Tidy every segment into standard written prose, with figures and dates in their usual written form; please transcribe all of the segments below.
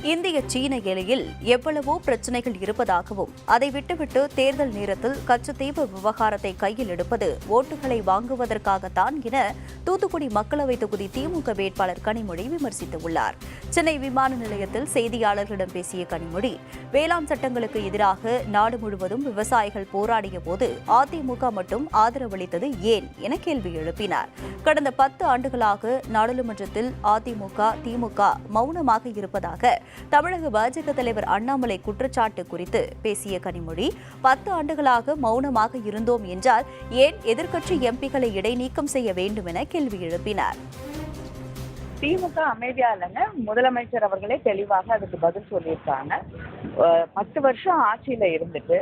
இந்திய சீன எல்லையில் எவ்வளவோ பிரச்சினைகள் இருப்பதாகவும் அதை விட்டுவிட்டு தேர்தல் நேரத்தில் கச்சத்தீவு விவகாரத்தை கையில் எடுப்பது ஓட்டுகளை வாங்குவதற்காகத்தான் என தூத்துக்குடி மக்களவைத் தொகுதி திமுக வேட்பாளர் கனிமொழி விமர்சித்துள்ளார். சென்னை விமான நிலையத்தில் செய்தியாளர்களிடம் பேசிய கனிமொழி, வேளாண் சட்டங்களுக்கு எதிராக நாடு முழுவதும் விவசாயிகள் போராடிய போது அதிமுக மட்டும் ஆதரவளித்தது ஏன் என கேள்வி எழுப்பினார். கடந்த 10 ஆண்டுகளாக நாடாளுமன்றத்தில் அதிமுக திமுக மௌனமாக இருப்பதாக தமிழக பாஜக தலைவர் அண்ணாமலை குற்றச்சாட்டு குறித்து பேசிய கனிமொழி, 10 ஆண்டுகளாக மௌனமாக இருந்தோம் என்றால் ஏன் எதிர்க்கட்சி எம்பிக்களை இடைநீக்கம் செய்ய வேண்டும் என கேள்வி எழுப்பினார். திமுக அமைதியா இல்லைங்க. முதலமைச்சர் அவர்களே தெளிவாக அதுக்கு பதில் சொல்லியிருக்காங்க. 10 வருஷம் ஆட்சியில இருந்துட்டு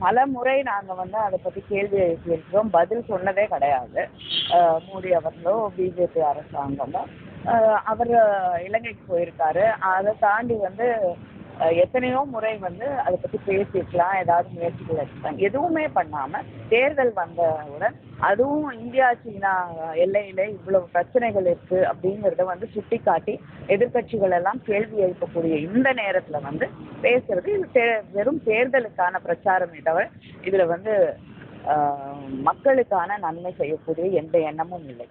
பல முறை நாங்க அதை பத்தி கேள்வி எழுப்பியிருக்கிறோம். பதில் சொன்னதே கிடையாது. மோடி அவர்களோ பிஜேபி அரசாங்கமோ. அவர் இலங்கைக்கு போயிருக்காரு. அதை தாண்டி எத்தனையோ முறை அதை பத்தி பேசியிருக்கலாம், ஏதாவது முயற்சிகள் எடுக்கலாம். எதுவுமே பண்ணாம தேர்தல் வந்தவுடன் அதுவும் இந்தியா சீனா எல்லையில இவ்வளவு பிரச்சனைகள் இருக்கு அப்படிங்கிறத சுட்டி காட்டி எதிர்கட்சிகள் எல்லாம் கேள்வி எழுப்பக்கூடிய இந்த நேரத்துல பேசுறது இது வெறும் தேர்தலுக்கான பிரச்சாரமே தவிர இதுல மக்களுக்கான நன்மை செய்யக்கூடிய எந்த எண்ணமும் இல்லை.